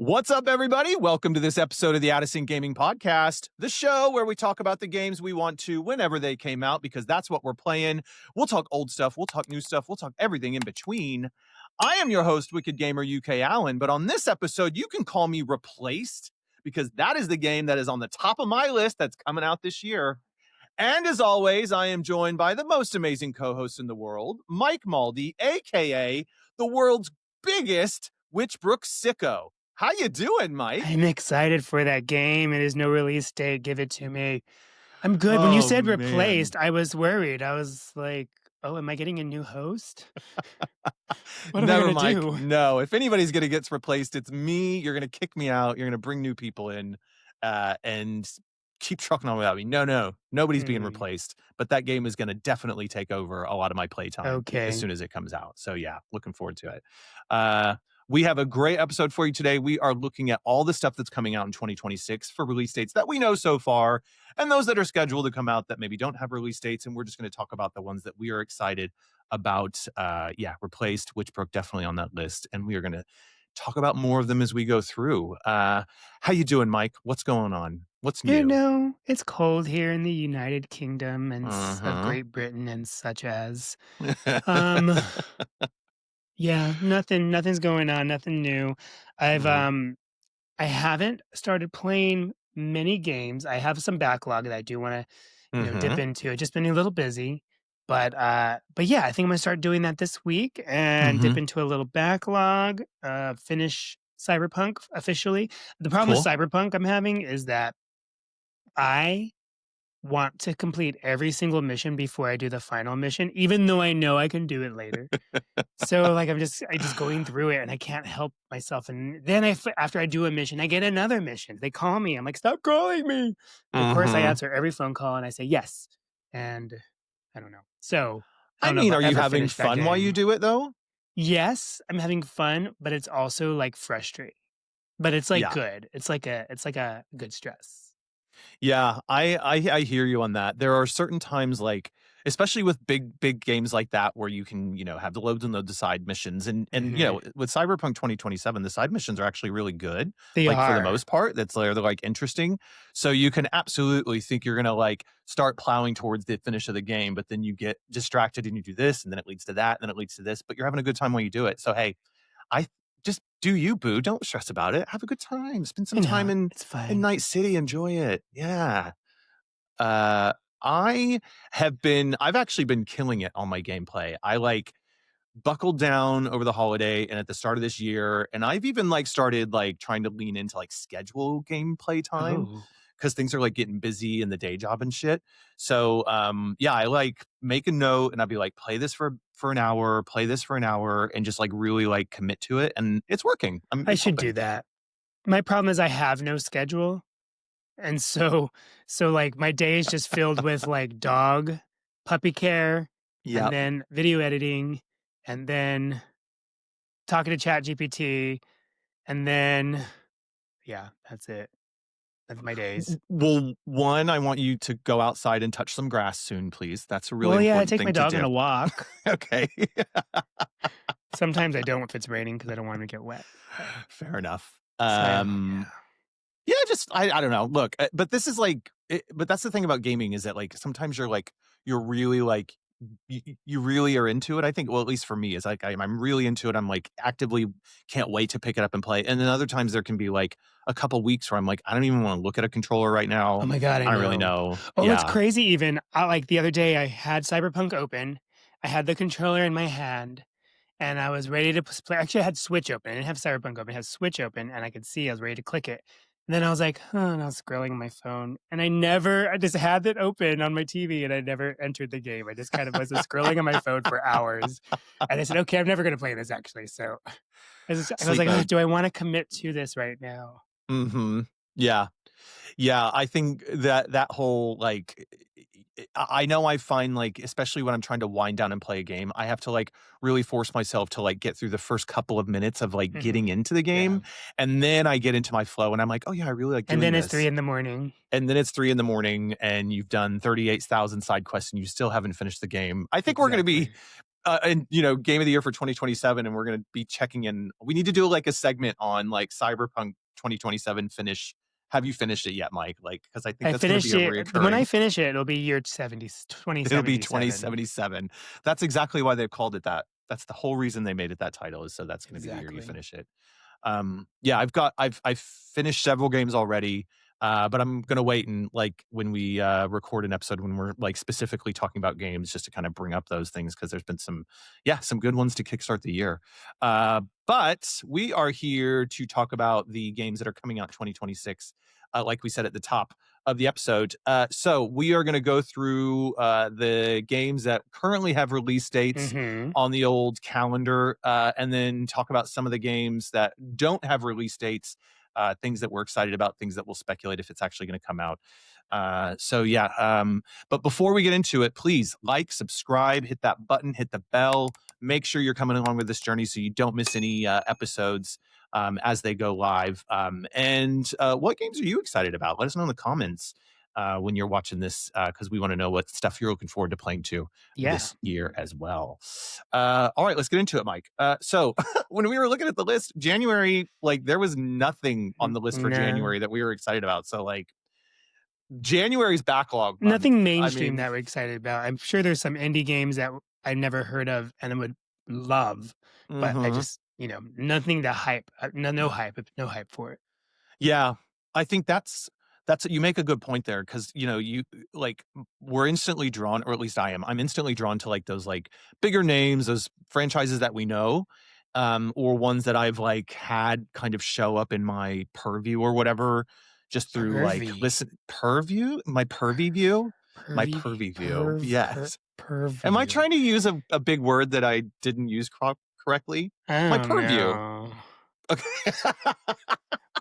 What's up, everybody? Welcome to this episode of the Addison Gaming Podcast, the show where we talk about the games we want to whenever they came out, because that's what we're playing. We'll talk old stuff, we'll talk new stuff, we'll talk everything in between. I am your host, WckdGmrUK Allen, but on this episode, you can call me Replaced, because that is the game that is on the top of my list that's coming out this year. And as always, I am joined by the most amazing co-host in the world, Mike Malldee, aka the world's biggest Witchbrook sicko. How you doing, Mike? I'm excited for that game. It is no release date. Give it to me. I'm good. When you said Replaced, I was worried. I was like, oh, am I getting a new host? What am I going to do? No, if anybody's going to get replaced, it's me. You're going to kick me out. You're going to bring new people in and keep trucking on without me. No, nobody's being replaced. But that game is going to definitely take over a lot of my playtime as soon as it comes out. So yeah, looking forward to it. We have a great episode for you today. We are looking at all the stuff that's coming out in 2026 for release dates that we know so far, and those that are scheduled to come out that maybe don't have release dates. And we're just going to talk about the ones that we are excited about. Replaced, Witchbrook definitely on that list. And we are going to talk about more of them as we go through. How you doing, Mike? What's going on? What's new? You know, it's cold here in the United Kingdom and of Great Britain and such as. Yeah, nothing's going on, nothing new. I haven't started playing many games. I have some backlog that I do want to, dip into. I've just been a little busy, but yeah, I think I'm gonna start doing that this week and dip into a little backlog, finish Cyberpunk officially. The problem with Cyberpunk I'm having is that I want to complete every single mission before I do the final mission, even though I know I can do it later. So like I just going through it and I can't help myself. And then after I do a mission, I get another mission. They call me. I'm like, stop calling me. Of course, I answer every phone call and I say yes. And I don't know. So are you having fun while you do it though? Yes, I'm having fun, but it's also like frustrating. But it's like good. It's like a good stress. Yeah, I hear you on that. There are certain times, like especially with big games like that, where you can have the loads and load the side missions, and with Cyberpunk 2027, the side missions are actually really good. They are, for the most part. They're like interesting. So you can absolutely think you're gonna like start plowing towards the finish of the game, but then you get distracted and you do this, and then it leads to that, and then it leads to this. But you're having a good time while you do it. So hey, I just do you, boo. Don't stress about it. Have a good time. Spend some time in Night City. Enjoy it. Yeah. I've actually been killing it on my gameplay. I like buckled down over the holiday and at the start of this year. And I've even like started like trying to lean into like schedule gameplay time. Because things are like getting busy in the day job and shit. So I like make a note and I'd be like, play this for an hour, play this for an hour, and just like really like commit to it. And it's working. I should do that. My problem is I have no schedule. And so like my day is just filled with like dog, puppy care, and then video editing, and then talking to ChatGPT, and then that's it. That's my days. Well, one, I want you to go outside and touch some grass soon, please. That's a really important thing to do. I take my dog on a walk. Okay. Sometimes I don't if it's raining because I don't want him to get wet. Fair enough. I don't know. Look, but this is like, but that's the thing about gaming is that like sometimes you're really like you really are into it. I think, well, at least for me, is like I'm really into it. I'm like actively can't wait to pick it up and play. And then other times there can be like a couple weeks where I'm like, I don't even want to look at a controller right now. Oh my God, I don't really know. Oh, it's crazy. Even like the other day, I had Cyberpunk open. I had the controller in my hand, and I was ready to play. Actually, I had Switch open. I didn't have Cyberpunk open. I had Switch open, and I could see I was ready to click it. And then I was like, and I was scrolling on my phone, and I just had it open on my TV, and I never entered the game. I just kind of was scrolling on my phone for hours. And I said, okay, I'm never going to play this, actually. So I was like, do I want to commit to this right now? Yeah. I think that whole like, I know I find like, especially when I'm trying to wind down and play a game, I have to like really force myself to like get through the first couple of minutes of like getting into the game. And then I get into my flow and I'm like, oh yeah, I really like doing this. And then it's 3 a.m. And then it's 3 a.m. and you've done 38,000 side quests and you still haven't finished the game. I think we're going to be and game of the year for 2027, and we're going to be checking in. We need to do like a segment on like Cyberpunk 2027 finish. Have you finished it yet, Mike? Like, because I think I that's going to be finished a it. When I reoccurring. finish it, it'll be year 70, It'll be 2077. 2077. That's exactly why they called it that. That's the whole reason they made it that title, is so that's going to be the year you Exactly. finish it. Yeah, I've finished several games already. But I'm gonna wait and like when we record an episode when we're like specifically talking about games, just to kind of bring up those things, because there's been some good ones to kickstart the year. But we are here to talk about the games that are coming out 2026, like we said at the top of the episode. So we are going to go through the games that currently have release dates Mm-hmm. on the old calendar, and then talk about some of the games that don't have release dates, things that we're excited about, things that we'll speculate if it's actually going to come out. But before we get into it, please like, subscribe, hit that button, hit the bell. Make sure you're coming along with this journey so you don't miss any episodes as they go live. And what games are you excited about? Let us know in the comments when you're watching this, because we want to know what stuff you're looking forward to playing Yeah. this year as well. All right, let's get into it, Mike. So when we were looking at the list, January, like there was nothing on the list for No. January that we were excited about. So like January's backlog month. Nothing I mainstream mean, that we're excited about. I'm sure there's some indie games that I've never heard of and I would love, but I mhm. just, nothing to hype. No hype. No hype for it. Yeah, I think that's you make a good point there, because you like we're instantly drawn, or at least I am. I'm instantly drawn to like those like bigger names, those franchises that we know, or ones that I've like had kind of show up in my purview or whatever, just through like Pervy. listen purview, my Pervy. purview view. Yes. Am I Purview. trying to use a big word that I didn't use correctly? I My don't purview. know. Okay.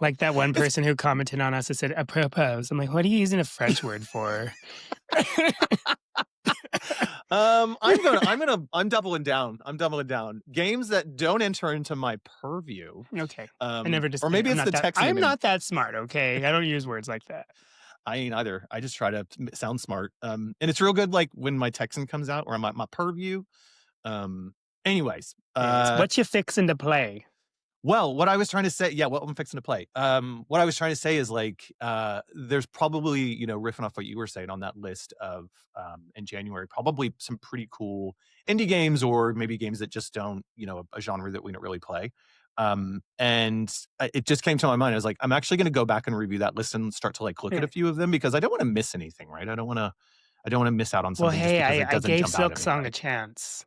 Like that one person who commented on us that said apropos. I'm like, what are you using a French word for? I'm doubling down. I'm doubling down. Games that don't enter into my purview. Okay. I never just Or maybe it's the text in I'm them. not that smart, okay? I don't use words like that. I ain't either. I just try to sound smart. And it's real good like when my Texan comes out, or I'm at my purview. Um anyways, Yes. What you fixing to play? well, what I was trying to say, yeah, what I'm fixing to play. What I was trying to say is like, there's probably, riffing off what you were saying on that list of in January, probably some pretty cool indie games, or maybe games that just don't, a genre that we don't really play. And it just came to my mind. I was like, I'm actually going to go back and review that list and start to like look at a few of them, because I don't want to miss anything, right? I don't want to miss out on Well, something just hey, because it I doesn't gave jump out at Silk me, Song a right? chance.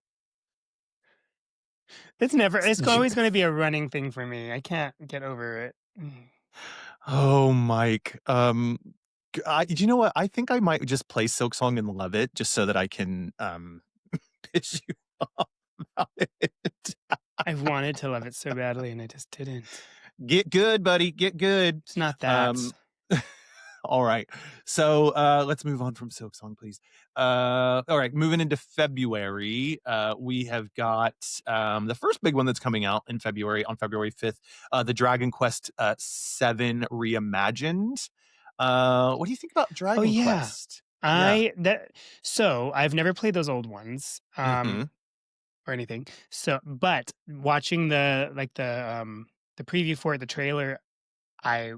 It's always going to be a running thing for me. I can't get over it. Oh, Mike. You know what? I think I might just play Silk Song and love it, just so that I can pitch you off about it. I've wanted to love it so badly and I just didn't. Get good, buddy. Get good. It's not that. All right. So let's move on from Silk Song, please. All right, moving into February, we have got the first big one that's coming out in February, on February 5th, the Dragon Quest 7 Reimagined. What do you think about Oh Dragon yeah. Quest? Yeah. So I've never played those old ones. Mm-hmm. Or anything. So but watching the preview for it, the trailer, I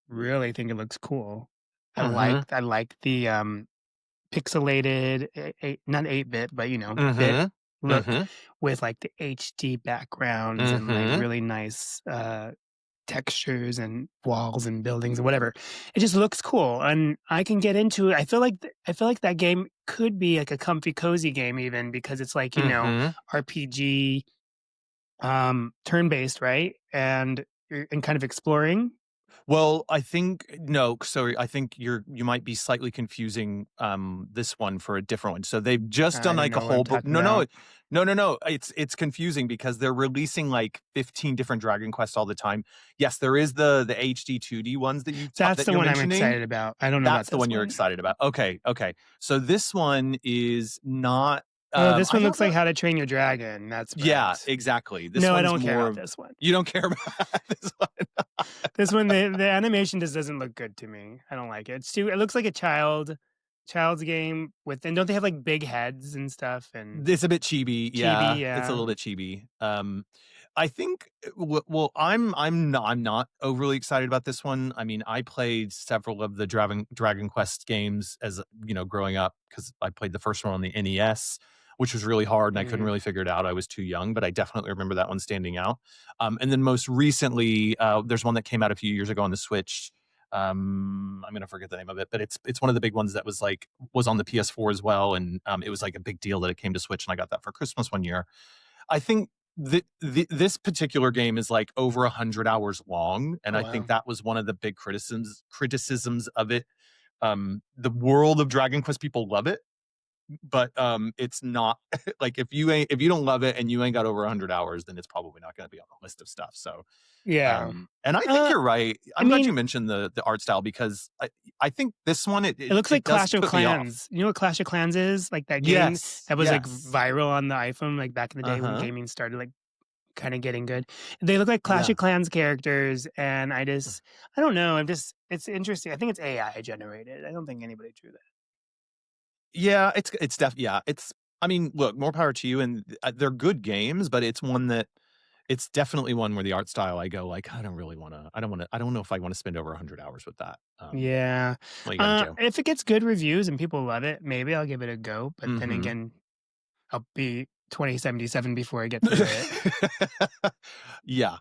really think it looks cool. Mm-hmm. I like the pixelated not 8-bit, but bit Mm-hmm. look Mm-hmm. with like the HD backgrounds and like Mm-hmm. really nice textures and walls and buildings and whatever. It just looks cool and I can get into it. I feel like that game could be like a comfy cozy game even because it's like, Mm-hmm. RPG turn-based, right? And kind of exploring. Well, I think no, sorry. I think you might be slightly confusing this one for a different one. So they've just I done don't like a know what I'm whole talking no, no, about. no. It's confusing because they're releasing like 15 different Dragon Quests all the time. Yes, there is the HD 2D ones That's that the you're one I'm mentioning. excited about. I don't know about That's the this one you're one. excited about. Okay, okay. So this one is not. Oh, this I one don't looks like know. How to Train Your Dragon. That's Yeah, right. exactly. This No, I one's don't care more about of. this one. You don't care about this one. This one, the animation just doesn't look good to me. I don't like it. It looks like a child child's game with and don't they have, like, big heads and stuff and It's a bit chibi, chibi, yeah, it's a yeah. little bit chibi. I think, well, I'm not overly excited about this one. I mean, I played several of the Dragon Quest games as, growing up because I played the first one on the NES, which was really hard, and I couldn't Mm, really figure it out. I was too young, but I definitely remember that one standing out. And then most recently, there's one that came out a few years ago on the Switch. I'm gonna forget the name of it, but it's one of the big ones that was on the PS4 as well, and it was like a big deal that it came to Switch, and I got that for Christmas one year. I think this particular game is like over 100 hours long, and oh, I think wow. that was one of the big criticisms of it. The world of Dragon Quest people love it, but it's not like if you don't love it and you ain't got over 100 hours, then it's probably not going to be on the list of stuff. So Yeah. and I think Uh, you're right. I I'm glad you mean, mentioned the art style because I think this one it looks like it does Clash of put me off. Clans. You know what Clash of Clans is? Like, that game Yes, that was, like, yes. viral on the iPhone, like, back in the day when Uh-huh. gaming started, like, kinda getting good. They look like Clash Yeah. of Clans characters, and I don't know, it's interesting. I think it's AI generated. I don't think anybody drew that. Yeah, yeah, it's I mean, look, more power to you, and they're good games, but it's definitely one where the art style I go like, I don't know if I wanna spend over 100 hours with that. Yeah. What you gonna do? If it gets good reviews and people love it, maybe I'll give it a go, but then Mhm. again, I'll be 2077 before I get through it. Yeah,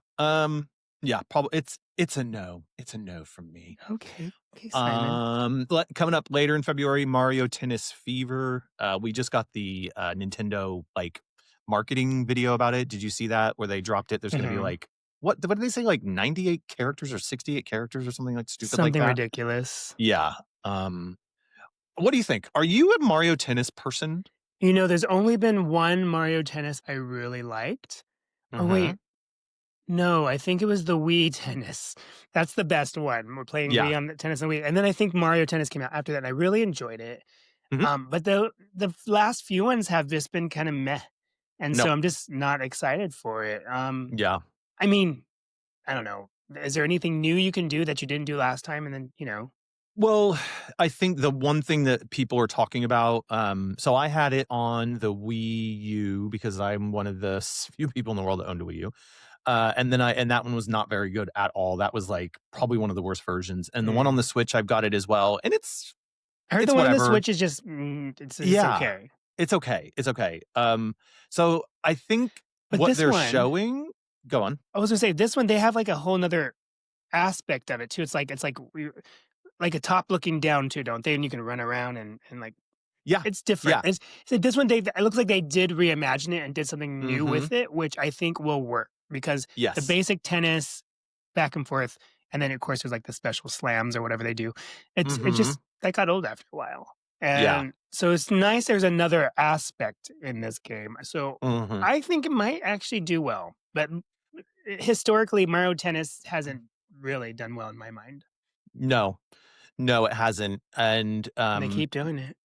yeah, probably it's a no. It's a no from me. Okay. Okay, Simon. Coming up later in February, Mario Tennis Fever. We just got the Nintendo like marketing video about it. Did you see that where they dropped it? There's going to be Mhm. like what did they say? Like 98 characters or 68 characters or something like stupid like Something that. ridiculous. Yeah. Um, what do you think? Are you a Mario Tennis person? You know, there's only been one Mario Tennis I really liked. Oh, Mm-hmm. wait. No, I think it was the Wii Tennis. That's the best one. We're playing Yeah. Wii on the tennis and Wii, and then I think Mario Tennis came out after that, and I really enjoyed it. Hmm. But the last few ones have just been kinda meh, and No. so I'm just not excited for it. Yeah. I mean, I don't know. Is there anything new you can do that you didn't do last time? And then, Well, I think the one thing that people are talking about, so I had it on the Wii U because I'm one of the few people in the world that owned a Wii U. And that one was not very good at all. That was like probably one of the worst versions. And the one on the mm. Switch, I've got it as well. And I heard the it's one on the whatever. Switch is just, it's Yeah. okay. It's okay. It's okay. So I think But what this they're one, showing, go on. I was gonna say this one, they have like a whole 'nother aspect of it too. It's like a top looking down too, don't they? And you can run around and like Yeah. it's different. Yeah. It's so this one it looks like they did reimagine it and did something new Hmm. with it, which I think will work because the Yes. basic tennis back and forth, and then of course there's like the special slams or whatever they do. It Hmm. just that got old after a while. Yeah. And so it's nice there's another aspect in this game. So Hmm. I think it might actually do well. But historically, Mario Tennis hasn't really done well in my mind. No. No, it hasn't. And And they keep doing it.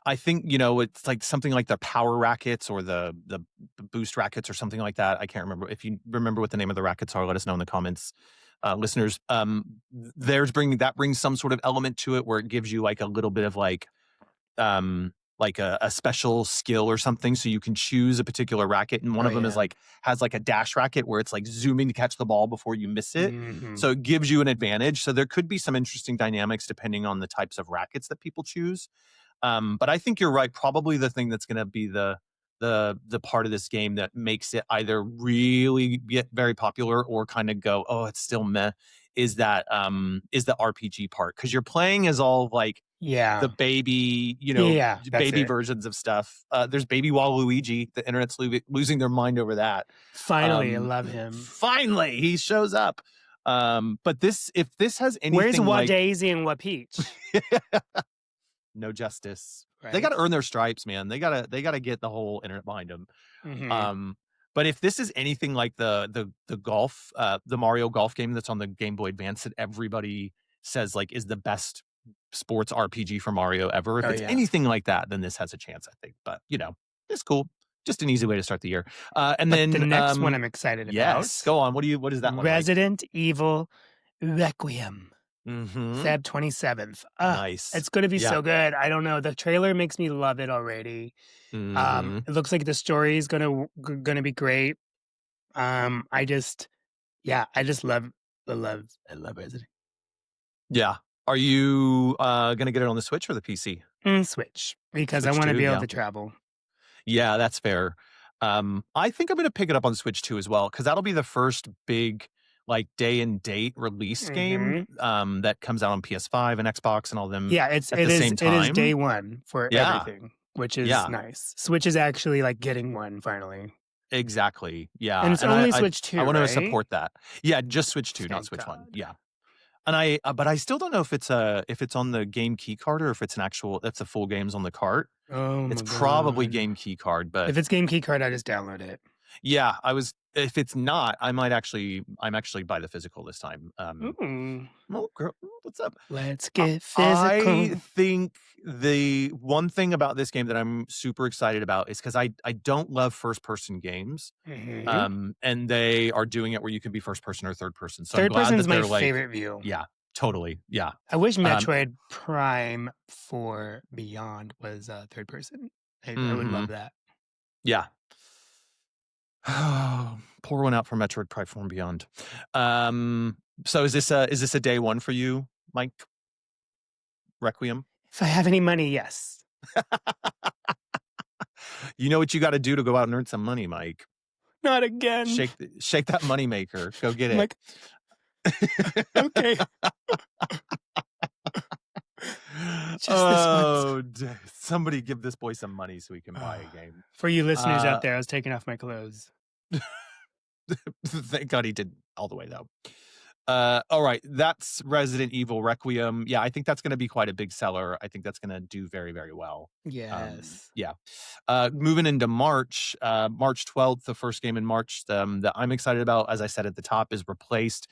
I think, it's like something like the power rackets or the boost rackets or something like that. I can't remember. If you remember what the name of the rackets are, let us know in the comments, listeners. That brings some sort of element to it where it gives you like a little bit of like a special skill or something. So you can choose a particular racket. And one Oh of them is yeah. like, has like a dash racket where it's like zooming to catch the ball before you miss it. Hmm. So it gives you an advantage. So there could be some interesting dynamics depending on the types of rackets that people choose. But I think you're right. Probably the thing that's going to be the part of this game that makes it either really get very popular or kind of go, oh, it's still meh, is the RPG part because you're playing as all of, like the Yeah. baby, Yeah, that's baby it. versions of stuff. There's Baby Waluigi. The internet's losing their mind over that. Finally, I love him. Finally, he shows up. But if this has Where's anything like Wadaisy and Wapeach? no justice. They Right? gotta earn their stripes, man. They gotta get the whole internet behind them. Mhm. Um, but if this is anything like the golf, the Mario Golf game that's on the Game Boy Advance that everybody says like is the best sports RPG for Mario ever, if Oh, it's yeah. anything like that, then this has a chance, I think. But it's cool. Just an easy way to start the year. And But the then next one I'm excited yes, about, go on. What is that one like? Resident Evil Requiem. Mhm. Feb 27th. Nice. It's gonna be Yeah. so good. I don't know. The trailer makes me love it already. Mhm. It looks like the story is gonna be great. I just yeah, I love Resident Yeah. Are you, gonna get it on the Switch or the PC? Switch because I Switch wanna too, be able yeah. to travel. Yeah, that's fair. I think I'm gonna pick it up on Switch too as well, because 'cause that'll be the first big, like, day and date release game, Mhm. that comes out on PS5 and Xbox and all them Yeah, at the same it is day time. 1 for Yeah, everything, which is yeah, nice. Switch is actually, like, getting one finally. exactly, And yeah, it's and only I Switch I 2, wanna right? support that. Yeah, just Switch 2, not Thank Switch 1, God. yeah. And but I still don't know if it's on the game key card or if it's an actual if the full game's on the cart. Oh It's my probably god. game key card, but If it's game key card, I just download it. yeah, if it's not, I'm actually buy the physical this time. Ooh. Oh, girl, what's up? Let's I get I physical. think the one thing about this game that I'm super excited about is because I don't love first person games. Mhm. And they are doing it where you can be first person or third person. So I'm Third glad person is that my they're like, favorite view. yeah, totally. Yeah. I wish Um, Metroid Prime 4 Beyond was, third person. I would love mhm. that. Yeah. Pour one out for Metroid Prime 4 and Beyond. Um, so is this a day one for you, Mike? Requiem? If I have any money, yes. You know what you gotta do to go out and earn some money, Mike. Not again. Shake that money maker. Go get I'm it. like, okay, just this once. Oh, somebody give this boy some money so he can buy a game. For you listeners out Uh, there, I was taking off my clothes. thank God he did all the way though. All right, that's Resident Evil Requiem. Yeah, I think that's gonna be quite a big seller. I think that's gonna do very, very well. Yes. Yeah. Moving into March, March 12th, the first game in March, that I'm excited about, as I said at the top, is Replaced.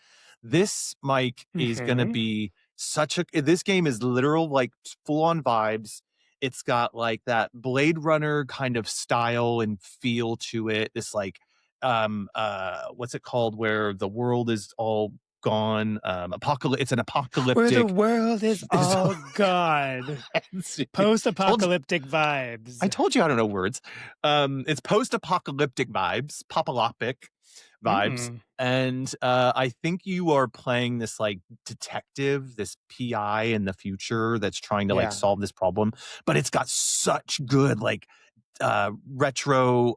This, Mike, is gonna Mhm. be this game is literal, like, full-on vibes. It's got, like, that Blade Runner kind of style and feel to it. This, like, what's it called? Where the world is all gone. It's an Where the apocalyptic. world is It's all gone. told Post-apocalyptic I vibes. told you I don't know words. It's post-apocalyptic vibes, popalopic vibes, Mm. and I think you are playing this like detective, this PI in the future that's trying to like Yeah. solve this problem. But it's got such good like retro,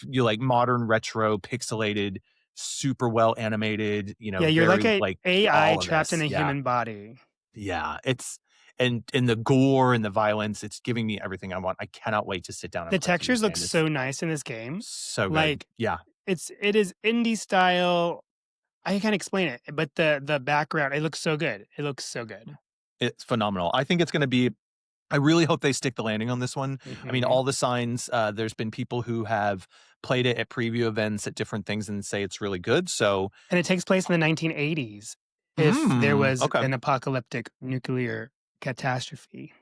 you like modern retro pixelated, super well animated. You know, Yeah, you're like very a like AI all of trapped in this. a Yeah, human body. yeah. It's and the gore and the violence, it's giving me everything I want. I cannot wait to sit down and The play through this textures look game. It's so nice in this game. so good. Like, Yeah, it is indie style. I can't explain it, but the background, it looks so good. It looks so good. it's phenomenal. I think it's going to be. I really hope they stick the landing on this one. I mean, Mhm. all the signs. There's been people who have played it at preview events at different things and say it's really good. So, And it takes place in the 1980s if there was okay, an apocalyptic nuclear catastrophe,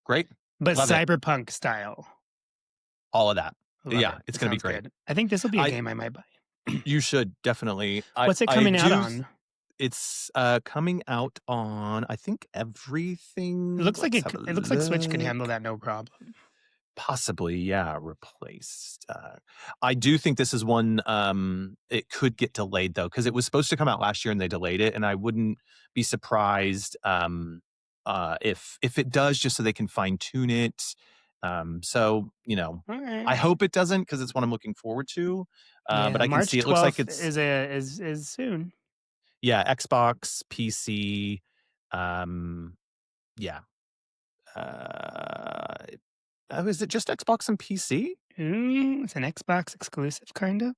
great, but love it, cyberpunk style. all of that. Love Yeah, it. it's It going to be sounds great. good. I think this will be a I game I might buy. You should definitely. What's it I coming out do. on? It's coming out on I think everything. Let's have a It looks like Switch could look. handle that no problem. Possibly, yeah, replaced. I do think this is one, it could get delayed though, because it was supposed to come out last year and they delayed it, and I wouldn't be surprised, if it does just so they can fine tune it. So, you know, Alright. I hope it doesn't because it's what I'm looking forward to. But Yeah, I can see March it looks like 12th it's is soon. yeah, Xbox, PC, um, yeah. Uh, is it just Xbox and PC? It's an Xbox exclusive, kind of?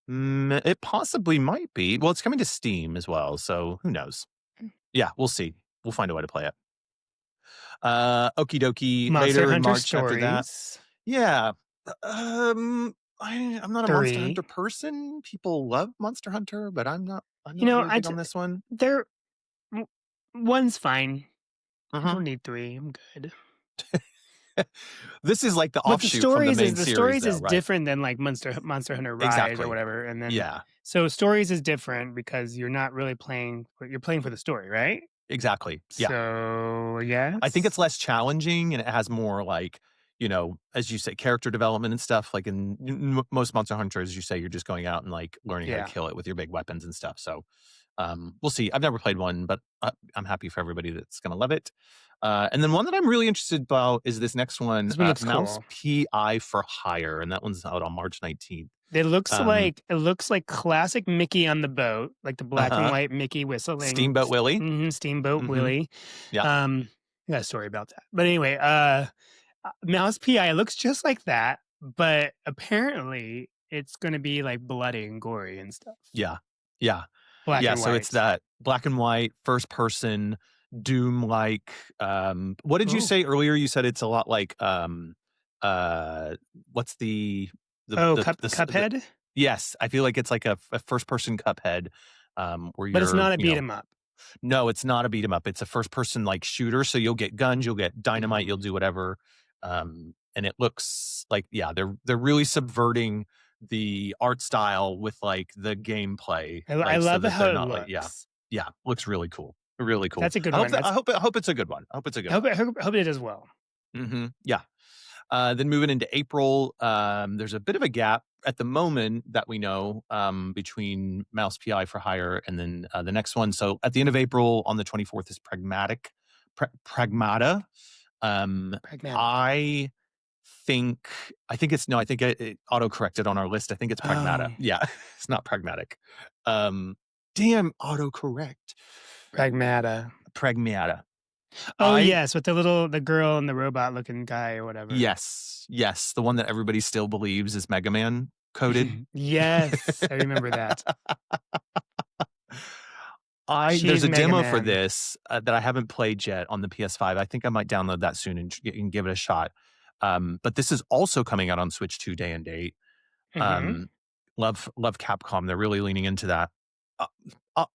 It possibly might be. Well, it's coming to Steam as well, so who knows? Yeah, we'll see. We'll find a way to play it. Okie dokie. Monster Later in Hunter March after that. Stories Yeah. I'm not a Monster 3. Hunter person. People love Monster Hunter, but I'm You not know, really big on this one. they're w 1's fine. I Mhm. don't need 3, I'm good. This is like the But offshoot from the main The series stories though, is right? different than, like, Monster Hunter Rise or Exactly. whatever, and then Yeah. so stories is different because you're not really playing you're playing for the story, right? Exactly. Yeah. So, I think yes. it's less challenging and it has more like, as you say, character development and stuff. Like in most Monster Hunters, you say you're just going out and like learning how to Yeah. kill it with your big weapons and stuff. So we'll see. I've never played one, but I'm happy for everybody that's going to love it. And then one that I'm really interested about is this next one, This one looks Mouse cool. PI for Hire, and that one's out on March 19th. It looks like classic Mickey on the boat, like the black and Uh-huh. white Mickey whistling Steamboat Willie. Steamboat Hmm. Willie. Yeah. I got a story about that. But anyway, Mouse PI looks just like that, but apparently it's going to be like bloody and gory and stuff. Yeah. Yeah. Black Yeah. and So it's white. that black and white, first person, Doom like. What did you Oh, say earlier? You said it's a lot like uh what's the Cuphead, yes, I feel like it's like a first person Cuphead, where but it's you're, not a beat 'em up. no, it's not a beat 'em up. It's a first person like shooter. So you'll get guns, you'll get dynamite, Mhm. you'll do whatever. And it looks like, yeah, they're really subverting the art style with like the gameplay, I like so love that how they're it not like, yeah, looks. yeah, looks really cool. Really cool. That's a good I hope one. that That's I hope it's a good one. I hope it's a good one. I hope it does well. Yeah. Then moving into April, there's a bit of a gap at the moment that we know, between Mouse PI for Hire and then the next one. So at the end of April, on the 24th, is Pragmata. Pragmatic. I think I think it's no, I think it auto corrected on our list. I think it's Pragmata. Oh, Yeah, it's not pragmatic. Um, damn auto correct. Pragmata. Pragmata. Oh, I yes, with the girl and the robot looking guy or whatever. Yes, the one that everybody still believes is Mega Man coded. Yes, I remember that. There's She's a Mega demo for Man. this that I haven't played yet on the PS5. I think I might download that soon and give it a shot. But this is also coming out on Switch 2 day and date. Mhm. Um, love Capcom. They're really leaning into that. Uh,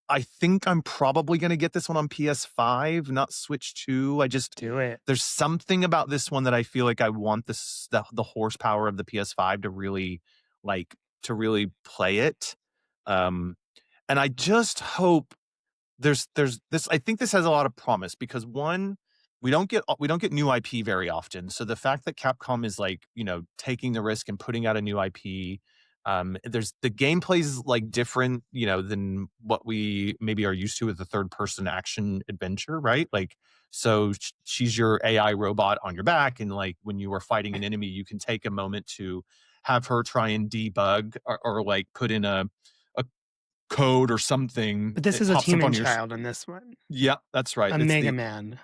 I think I'm probably going to get this one on PS5, not Switch 2. Do it. There's something about this one that I feel like I want the horsepower of the PS5 to really play it. Um, and I just hope there's this. I think this has a lot of promise because one, we don't get new IP very often. So the fact that Capcom is like, taking the risk and putting out a new IP, there's the gameplay is like different, than what we maybe are used to with the third person action adventure, right? Like, so she's your AI robot on your back, and like when you are fighting an enemy, you can take a moment to have her try and debug or like put in a code or something. But this It is a pops up human on your child in this one. yeah, that's right. A Mega Man.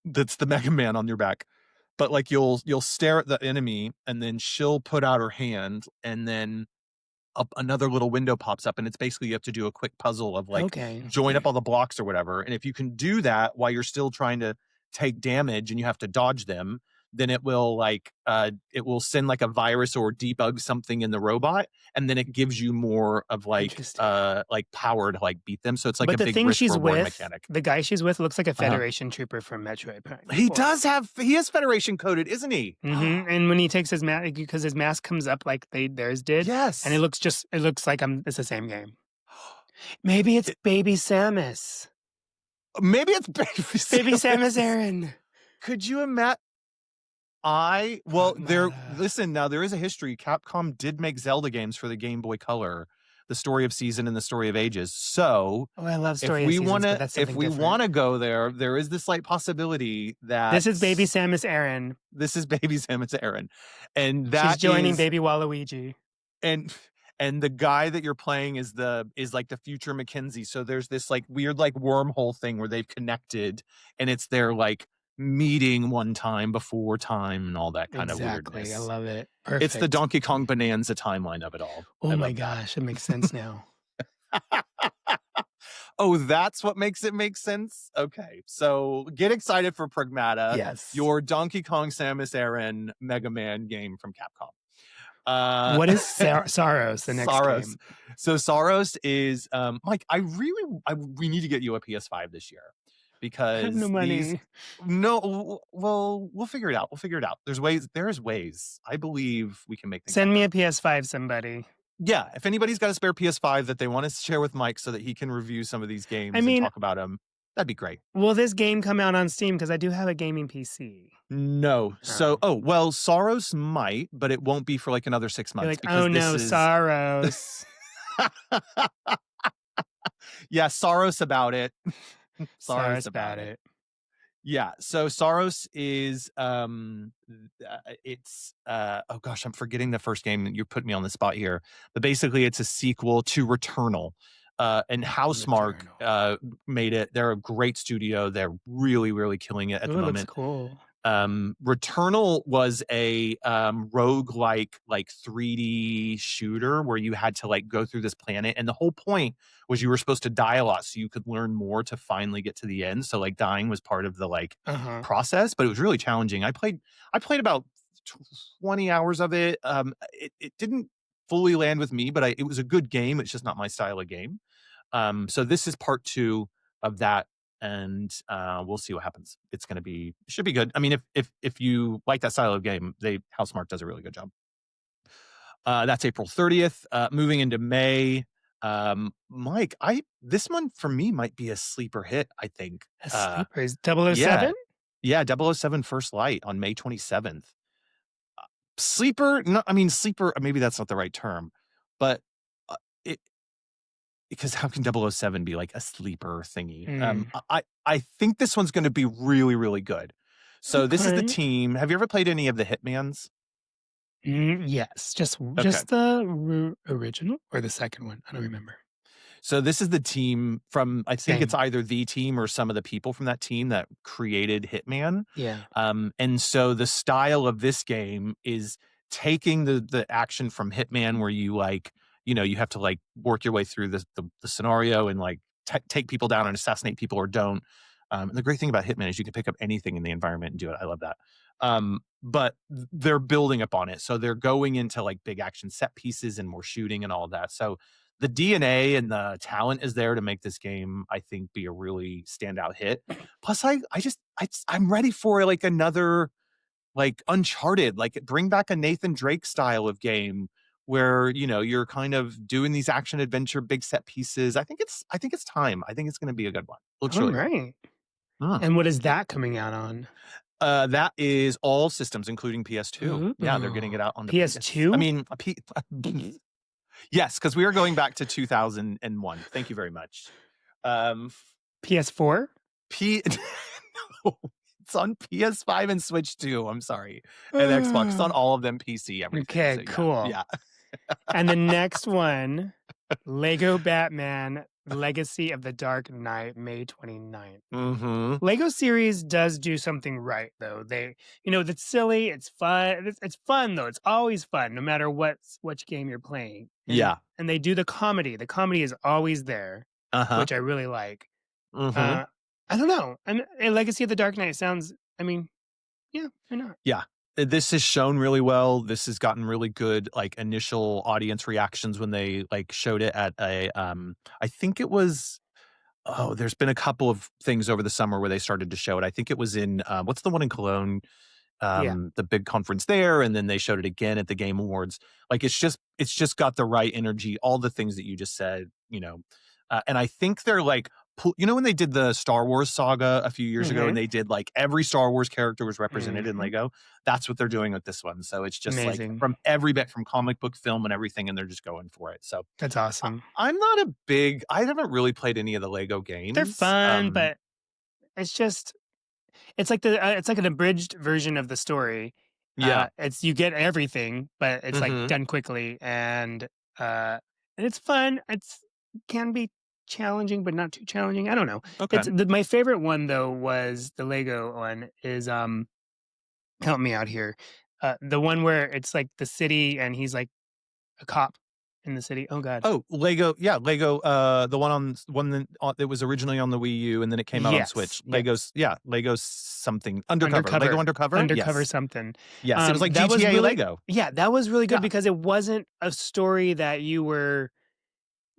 That's the Mega Man on your back. But like you'll stare at the enemy and then she'll put out her hand and then up another little window pops up, and it's basically you have to do a quick puzzle of like Okay. join up all the blocks or whatever. And if you can do that while you're still trying to take damage and you have to dodge them, then it will send like a virus or debug something in the robot, and then it gives you more of Interesting. like power to like beat them. So it's like But a big risk reward mechanic. the guy she's with looks like a Uh-huh. Federation trooper from Metroid Prime He 4. he is Federation coded, isn't he? And when he takes his mask, because his mask comes up like theirs did, and Yes. it looks like it's the same game. Maybe it's Baby Samus. Maybe it's Baby Samus Aran. Could you imagine? Pragmata. Listen, now there is a history. Capcom did make Zelda games for the Game Boy Color, the Story of Season and the Story of Ages. So Oh, I love if Story of we Seasons, want but to, that's if something we different. want to go there, there is this slight possibility that This is Baby Samus Aran. this is Baby Samus Aran, and She's that joining is Baby Waluigi. and and the guy that you're playing is like the future Mackenzie. So there's this like weird like wormhole thing where they've connected, and it's their like meeting one time before time and all that kind of Exactly. I weirdness. love it. It's the Perfect. Donkey Kong Bonanza timeline of it all. I Oh my love that. gosh, it makes sense now. Oh, that's what makes it make sense? Okay. So get excited for Pragmata, Yes. your Donkey Kong Samus Aran Mega Man game from Capcom. What is Saros, the next Saros. game? So Saros is Mike, we need to get you a PS5 this year I have no because money. we'll figure it out. We'll figure it out. There's ways. I believe we can make things Send me a happen. PS5, somebody. Yeah, if anybody's got a spare PS5 that they want to share with Mike so that he can review some of these games and talk about them. That'd be great. Will this game come out on Steam? Because I do have a gaming PC. No. So, Oh. well, Soros might, but it won't be for like another 6 You're months like, "Oh, because this no, is Saros." Yeah, Soros about it. Soros Saros about about it. it. Yeah, so Saros is it's oh gosh, I'm forgetting the first game. You put me on the spot here. But basically it's a sequel to Returnal. And Housemarque Returnal. made it. They're a great studio. They're really, really killing it at the Ooh, it looks moment. cool. Returnal was a roguelike like 3D shooter where you had to like go through this planet, and the whole point was you were supposed to die a lot so you could learn more to finally get to the end. So like dying was part of the like Uh-huh. process, but it was really challenging. I played about 20 hours of it. It didn't fully land with me, but it was a good game. It's just not my style of game. So this is part 2 of that, and we'll see what happens. Should be good. I mean, if you like that style of game, Housemarque does a really good job. That's April 30th. Moving into May, Mike, I this one for me might be a sleeper hit. I think. A sleeper is Yeah, 007? yeah, 007 First Light on May 27th. Sleeper? No, I mean sleeper. Maybe that's not the right term, but it because how can 007 be like a sleeper thingy? Mm. I think this one's going to be really, really good. So this is the Okay. team. Have you ever played any of the Hitmans? Yes, Okay. just the original or the second one? I don't remember. So this is the team from, I think it's Same. either the team or some of the people from that team that created Hitman. Yeah. And so the style of this game is taking the action from Hitman, where you like, you have to like work your way through the scenario and like take people down and assassinate people or don't. And the great thing about Hitman is you can pick up anything in the environment and do it. I love that. But they're building upon it. So they're going into like big action set pieces and more shooting and all of that. So the DNA and the talent is there to make this game, I think, be a really standout hit. Plus, I'm ready for like another like Uncharted, like bring back a Nathan Drake style of game where you're kind of doing these action adventure big set pieces. I think it's time. I think it's going to be a good one. Looks really good. Alright. Mm. And what is that coming out on? That is all systems, including PS2. Yeah, they're getting Ooh. it out on the PS. I PS2? mean, yes, because we are going back to 2001. Thank you very much. Um, PS4? P No, it's on PS5 and Switch too, I'm sorry, and Xbox. It's on all of them, PC, everything, Okay, so yeah, cool. yeah. And the next one, Lego Batman: Legacy of the Dark Knight, May 29th. Mhm. Lego series does do something right, though. It's silly, it's fun. It's fun though. It's always fun, no matter which game you're playing. Yeah. And they do the comedy. The comedy is always there, Uh-huh. which I really like. Mhm. Uh, I don't know. And Legacy of the Dark Knight sounds. I mean, yeah, why not? Yeah. This has shown really well. This has gotten really good, like, initial audience reactions when they, like, showed it at I think it was there's been a couple of things over the summer where they started to show it. I think it was in, what's the one in Cologne? Yeah, The big conference there, and then they showed it again at the Game Awards. Like it's just got the right energy, all the things that you just said, and I think they're like, when they did the Star Wars saga a few years ago, and hmm they did like every Star Wars character was represented in hmm Lego. That's what they're doing with this one. So it's just like amazing. from every bit from comic book, film, and everything, and they're just going for it. So That's awesome. I'm not a big. I haven't really played any of the Lego They're games. fun, but it's just it's like an abridged version of the story. Yeah. It's you get everything, but it's like Hmm. done quickly and it's fun. It's can be challenging, but not too challenging. I don't know. Okay. My favorite one though was the Lego one is help me out here. The one where it's like the city and he's like a cop in the city. Oh god. Oh, Lego, yeah, Lego, the one that was originally on the Wii U and then it came out on Yes, Switch. yes. Legos something Undercover. Lego Undercover. Undercover? Undercover Yes. something. Yes, it was like That was GTA really Lego. yeah, that was really good Yeah. because it wasn't a story that you were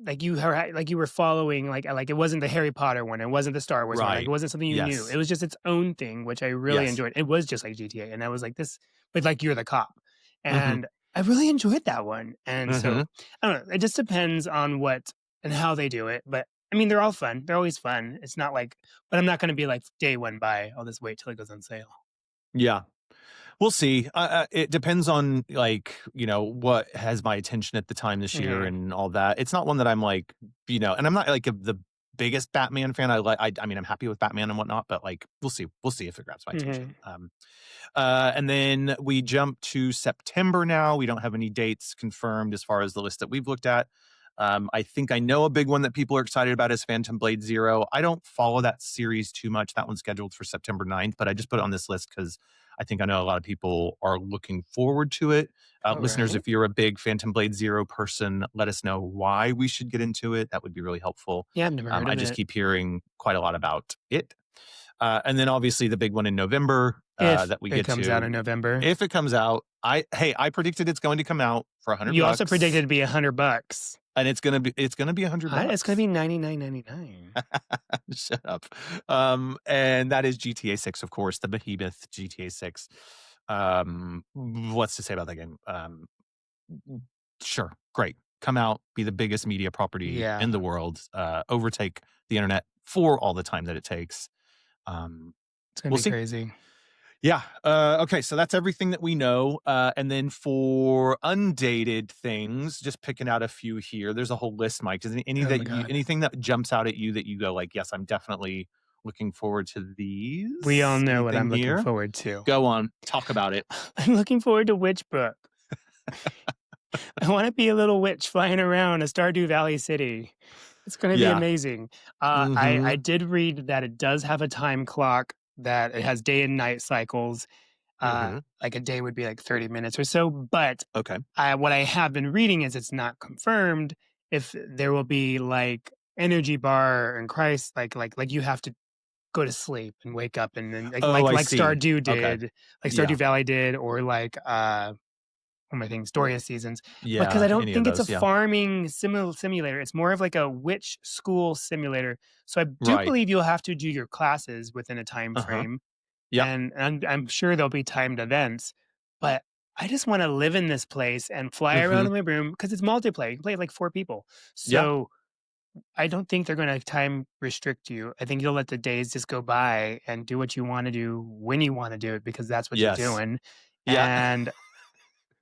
like you were following like it wasn't the Harry Potter one, it wasn't the Star Wars one, like it Right. wasn't something you knew. It Yes. was just its own thing, which I really Yes. enjoyed. It was just like GTA, and I was like this, but like you're the cop, Mhm. and I really enjoyed that one. And so Mhm. I don't know. It just depends on what and how they do it, but I mean, they're all fun. They're always fun. It's not like, but I'm not going to be like day one buy. I'll just wait till it goes on sale. Yeah. We'll see. It depends on like, what has my attention at the time this year Hmm. and all that. It's not one that I'm like, and I'm not like the biggest Batman fan. I mean, I'm happy with Batman and whatnot, but like, we'll see. We'll see if it grabs my attention. Hmm. And then we jump to September now. We don't have any dates confirmed as far as the list that we've looked at. I think I know a big one that people are excited about is Phantom Blade Zero. I don't follow that series too much. That one's scheduled for September 9th, but I just put it on this list because I think I know a lot of people are looking forward to it. All Listeners, right. if you're a big Phantom Blade Zero person, let us know why we should get into it. That would be really helpful. Yeah, I've never heard I of just it. keep hearing quite a lot about it. And then obviously the big one in November If that we it get comes out to, in November, if it comes out, I predicted it's going to come out for 100 you also predicted bucks, to be $100. and it's gonna be 100 It's going to bucks. be 99.99. Shut up. And that is GTA 6, of course, the behemoth GTA 6. What's to say about that game? Sure, great. Come out, be the biggest media property Yeah, in the world, overtake the internet for all the time that it takes. Um, it's going to we'll be see. crazy. Yeah. Okay. So that's everything that we know. And then for undated things, just picking out a few here. There's a whole list, Mike. Is there Oh my God. anything that jumps out at you that you go like, yes, I'm definitely looking forward to We all these? know what Anything I'm looking here? forward to. Go on. Talk about it. I'm looking forward to Witchbrook. I want to be a little witch flying around a Stardew Valley city. It's going to be Yeah. amazing. I Mm-hmm. did read that it does have a time clock, that it has day and night cycles. Mm-hmm. Like a day would be like 30 minutes or so. But Okay. what I have been reading is it's not confirmed if there will be like energy bar and Christ, like you have to go to sleep and wake up and then Oh, I like see. Stardew Okay. did, like Yeah. Stardew Valley did, or like what am I thinking? Storia Seasons. Because I Yeah. don't Any of think it's a those. Yeah. farming simulator. It's more of like a witch school simulator. So I do Right. believe you'll have to do your classes within a time Uh-huh. frame, Yep. and I'm sure there'll be timed events. But I just want to live in this place and fly around Mm-hmm. in my room because it's multiplayer. You can play with like 4 people. Yeah. So I don't think they're going to time restrict you. I think you'll let the days just go by and do what you want to do when you want to do it because that's what you're Yes. doing. Yeah. And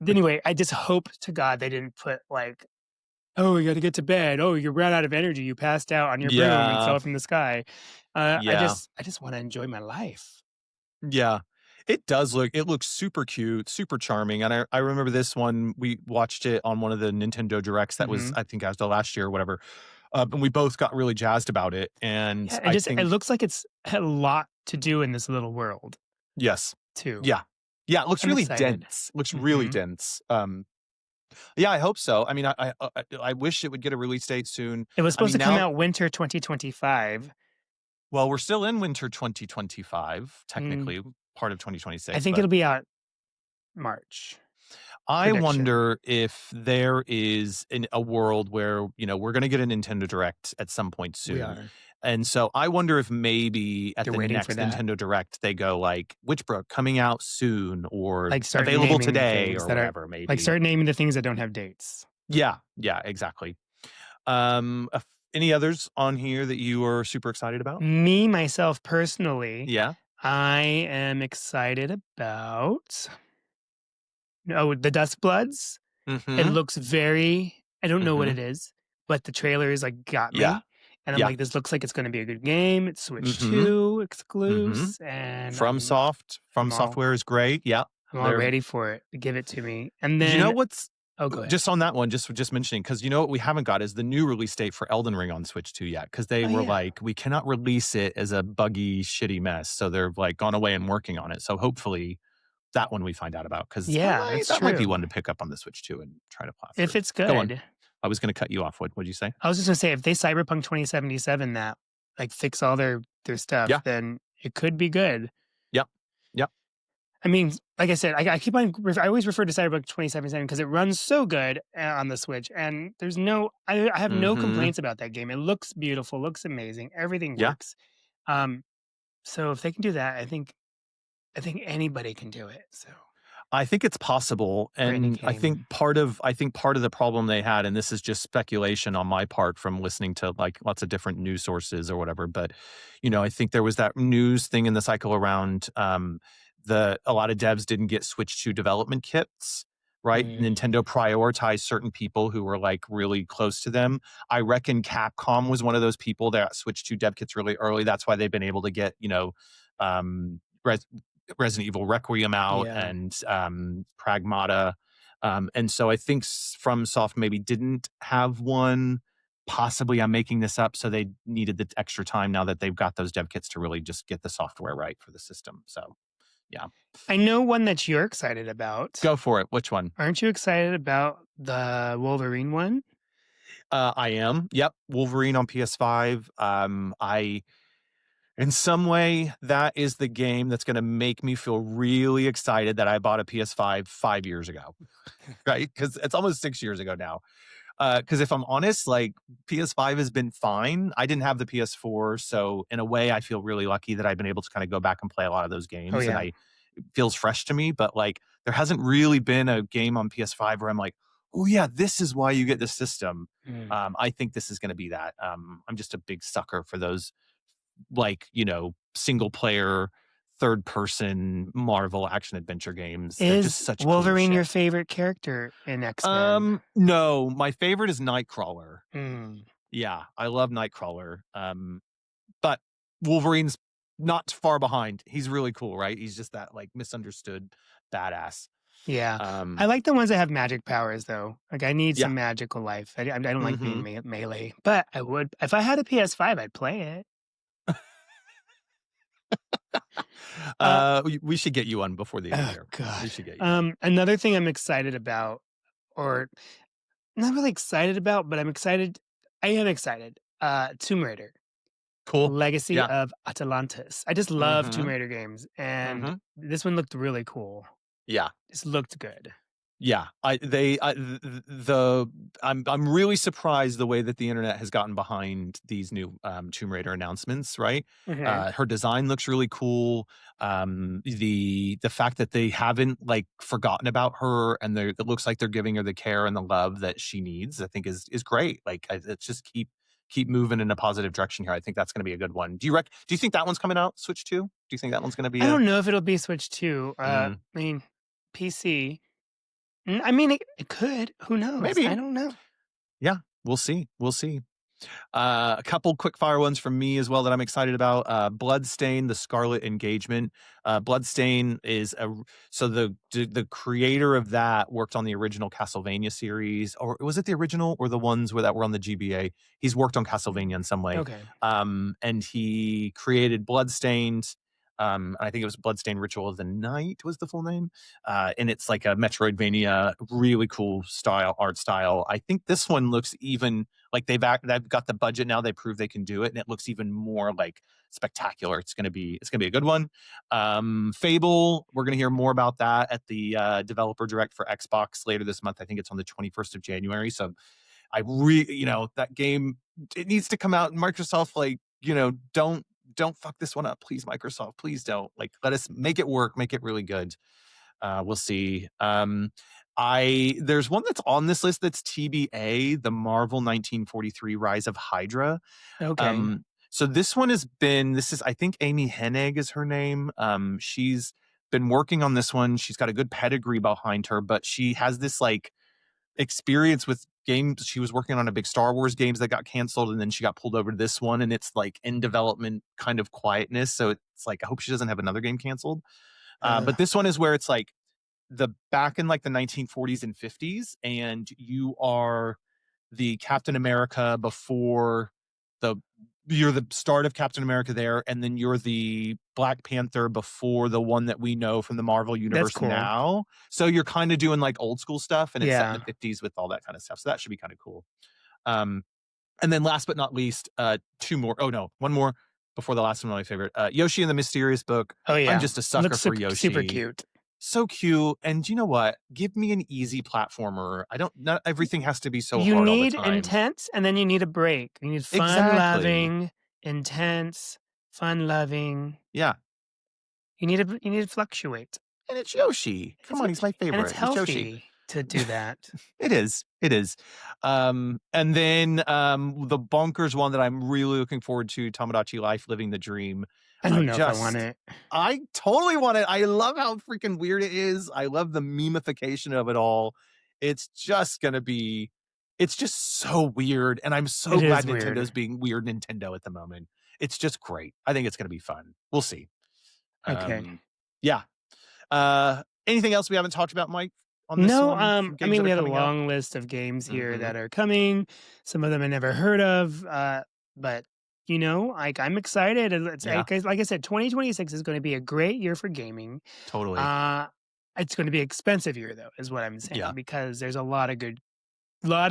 anyway, I just hope to God they didn't put like, "Oh, you got to get to bed. Oh, you ran out of energy. You passed out on your broom and Yeah. fell from the sky." Yeah. I just want to enjoy my life. Yeah. It looks super cute, super charming. And I remember this one, we watched it on one of the Nintendo Directs that was, Hmm. I think, as the last year or whatever. And we both got really jazzed about it. And Yeah, and I just it think, looks like it's a lot to do in this little world yes. too. Yeah. Yeah. It looks I'm really excited. dense. Looks really Hmm. dense. Yeah, I hope so. I mean, I wish it would get a release date soon. It was I supposed mean, to come now, out winter 2025. well, we're still in winter 2025, Mm, technically, part of I 2026, think but it'll be out March. I Prediction. wonder if there is a world where, we're going to get a Nintendo Direct at some point We soon. are. And so I wonder if maybe at They're the waiting for next that. Nintendo Direct, they go like Witchbrook coming out soon or Like start available naming today things or that are whatever, like maybe. start naming the things that don't have dates. Yeah. Yeah, exactly. Any others on here that you are super excited about? Me, myself, personally, Yeah. I am excited about, oh, the Dusk Bloods. It Mm-hmm. looks very, I don't know what Mm-hmm. it is, but the trailers like got Yeah. me. And I'm Yeah. like, this looks like it's going to be a good game. It's Switch Mm-hmm. 2 Mm-hmm. exclusive, and From I'm all Software is great. Yeah. I'm all They're ready for it. Give it to me. And You know then, what's oh, go ahead. just on that one, just mentioning, because you know what we haven't got is the new release date for Elden Ring on Switch 2 yet. Because they Oh were yeah, like, we cannot release it as a buggy, shitty mess. So they're like gone away and working on it. So hopefully that one we find out about because yeah, that's that might be true. one to pick up on the Switch 2 and try to plow If through. it's Go on. good, I was going to cut you off. What'd you say? I was just gonna say if they Cyberpunk 2077 that, like fix all their stuff, Yeah. then it could be good. Yep. Yep. I mean, like I said, I keep on I always refer to Cyberpunk 2077 because it runs so good on the Switch, and there's no I have no Mm-hmm. complaints about that game. It looks beautiful, looks amazing, everything Yeah. works. Um, so if they can do that, I think anybody can do it. So I think it's possible, for any and game. I think part of the problem they had, and this is just speculation on my part from listening to like lots of different news sources or whatever, but I think there was that news thing in the cycle around the a lot of devs didn't get switched to development kits. Right. Mm, Nintendo prioritized certain people who were like really close to them. I reckon Capcom was one of those people that switched to dev kits really early. That's why they've been able to get, um, Resident Evil Requiem out yeah. and Pragmata. And so I think FromSoft maybe didn't have one. Possibly I'm making this up. So they needed the extra time now that they've got those dev kits to really just get the software right for the system. So yeah, I know one that you're excited about. go for it. Which one? Aren't you excited about the Wolverine one? I am. Yep. Wolverine on PS5. In some way, that is the game that's going to make me feel really excited that I bought a PS5 5 years ago, right? Because it's almost 6 years ago now. Because if I'm honest, like PS5 has been fine. I didn't have the PS4, so in a way, I feel really lucky that I've been able to kind of go back and play a lot of those Oh games, and yeah. it feels fresh to me. But like, there hasn't really been a game on PS5 where I'm like, oh yeah, this is why you get the system. Mm. I think this is going to be that. I'm just a big sucker for those, like single player, third person Marvel action adventure games. They're just Is such cool Wolverine your shit. favorite character in X-Men? No, my favorite is Nightcrawler. Mm. Yeah, I love Nightcrawler. But Wolverine's not far behind. He's really cool, right? He's just that like misunderstood badass. Yeah. I Um, like the ones that have magic powers though. Like I need yeah. some magical life. I don't like being hmm melee, but I would if I had a PS5, I'd play it. Uh, we should get you one before the end of the oh year. god. We should get you one. Another thing I'm excited about, or not really excited about, but I'm excited. I am excited. Tomb Raider, Cool. Legacy Yeah. of Atlantis. I just love Tomb hmm Raider games, and hmm this one looked really cool. Yeah. This looked good. Yeah, I'm really surprised the way that the internet has gotten behind these new Tomb Raider announcements. Right, Hmm. her design looks really cool. The fact that they haven't like forgotten about her, and it looks like they're giving her the care and the love that she needs. I think is great. Like, it's just keep moving in a positive direction here. I think that's going to be a good one. Do you think that one's coming out? Switch 2? Do you think that one's going to be I a? don't know if it'll be Switch 2. Mm, I mean, PC. I mean, it could. Who knows? I maybe. don't know. Yeah, we'll see. We'll see. A couple quick fire ones from me as well that I'm excited about. Bloodstain, the Scarlet Engagement. Bloodstain is so the creator of that worked on the original Castlevania series, or was it the original or the ones that were on the GBA? He's worked on Castlevania in some way, Okay. and he created Bloodstained. I think it was Bloodstained Ritual of the Night was the full name, and it's like a Metroidvania, really cool art style. I think this one looks even like they've got the budget now. They prove they can do it, and it looks even more like spectacular. It's gonna be a good one. Fable, we're gonna hear more about that at the developer direct for Xbox later this month. I think it's on the 21st of January. So that game, it needs to come out. And Microsoft, like, don't fuck this one up, please. Microsoft, please don't. Like, let us make it work, make it really good. We'll see. There's one that's on this list that's TBA, the Marvel 1943 Rise of Hydra. Okay. So this is, I think, Amy Hennig is her name. She's been working on this one. She's got a good pedigree behind her, but she has this like experience with games. She was working on a big Star Wars games that got canceled, and then she got pulled over to this one, and it's like in development kind of quietness. So it's like, I hope she doesn't have another game canceled. Uh, But this one is where it's like the back in like the 1940s and 50s, and you are the Captain America before the you're the start of Captain America there, and then you're the Black Panther before the one that we know from the Marvel that's universe cool. now. So you're kind of doing like old school stuff, and it's set in the Yeah. 50s with all that kind of stuff. So that should be kind of cool. Um, and then last but not least, two more. Oh no, one more before the last one. My favorite, Yoshi and the Mysterious Book. Oh I'm yeah. just a sucker Looks for super Yoshi. cute. So cute. And you know what? Give me an easy platformer. Not everything has to be so You hard all the need time. intense, and then you need a break. You need fun Exactly. loving, intense, fun loving. Yeah. You need to fluctuate. And it's Yoshi. Come on, he's my And it's favorite. It's Yoshi. healthy to do that. It is. It is. And then the bonkers one that I'm really looking forward to, Tomodachi Life Living the Dream. I don't know if I want it. I totally want it. I love how freaking weird it is. I love the memification of it all. It's just gonna be it's just so weird. And I'm so It glad is Nintendo's weird. being weird Nintendo at the moment. It's just great. I think it's gonna be fun. We'll see. Okay. Yeah. Anything else we haven't talked about, Mike, on this No, one for I games mean, that we are have a coming out? long list of games here Mhm. that are coming. Some of them I never heard of, but like I'm excited. And it's Yeah, like I said, 2026 is going to be a great year for gaming. totally. Uh, it's going to be an expensive year though, is what I'm saying, Yeah. because there's a lot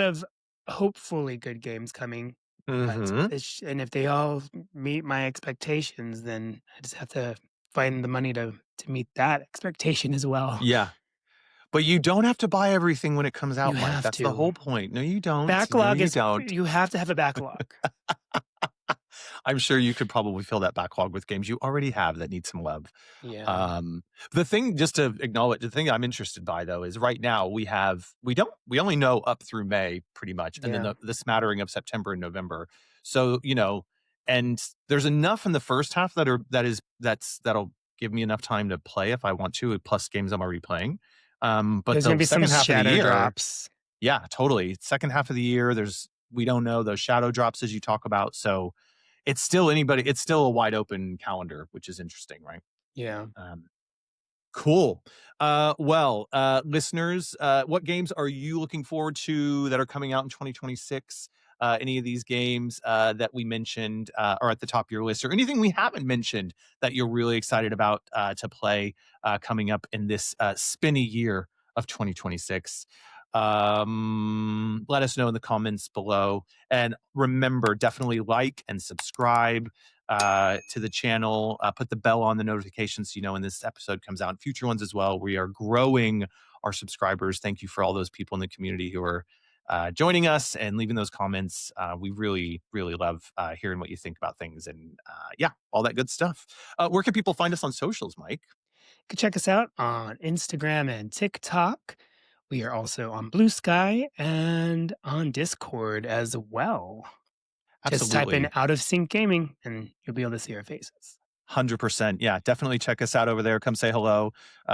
of hopefully good games coming. But Mhm. and if they all meet my expectations, then I just have to find the money to meet that expectation as well. Yeah. But you don't have to buy everything when it comes You out, Mike. have That's the to. whole point. No, you don't. No, Backlog you is don't. you have to have a backlog. I'm sure you could probably fill that backlog with games you already have that need some love. Yeah. Um, the thing, just to acknowledge, the thing I'm interested by though is right now we only know up through May pretty much, and then Yeah. the smattering of September and November. So and there's enough in the first half that'll give me enough time to play if I want to, plus games I'm already playing. But There's gonna the be some second half of the shadow year, drops. yeah, totally. Second half of the year, we don't know those shadow drops as you talk about. So it's still a wide open calendar, which is interesting, right? Yeah. Um, cool. Listeners, what games are you looking forward to that are coming out in 2026? Any of these games that we mentioned are at the top of your list, or anything we haven't mentioned that you're really excited about to play coming up in this spinny year of 2026? Let us know in the comments below. And remember, definitely like and subscribe to the channel. Put the bell on the notifications so you know when this episode comes out and future ones as well. We are growing our subscribers. Thank you for all those people in the community who are joining us and leaving those comments. We really, really love hearing what you think about things and yeah, all that good stuff. Where can people find us on socials, Mike? You can check us out on Instagram and TikTok. We are also on Blue Sky and on Discord as well. Just type in Absolutely. Out of Sync Gaming and you'll be able to see our faces. 100%. Yeah, definitely check us out over there. Come say hello.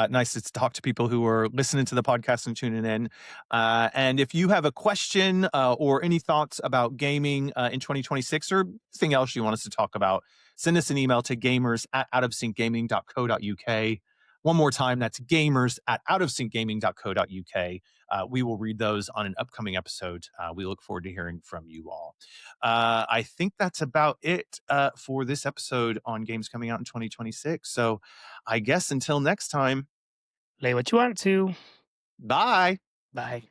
Nice to talk to people who are listening to the podcast and tuning in. And if you have a question or any thoughts about gaming in 2026 or anything else you want us to talk about, send us an email to gamers@outofsyncgaming.co.uk. One more time, that's gamers@outofsyncgaming.co.uk. We will read those on an upcoming episode. We look forward to hearing from you all. I think that's about it for this episode on games coming out in 2026. So I guess until next time, Play what you want to. bye. Bye.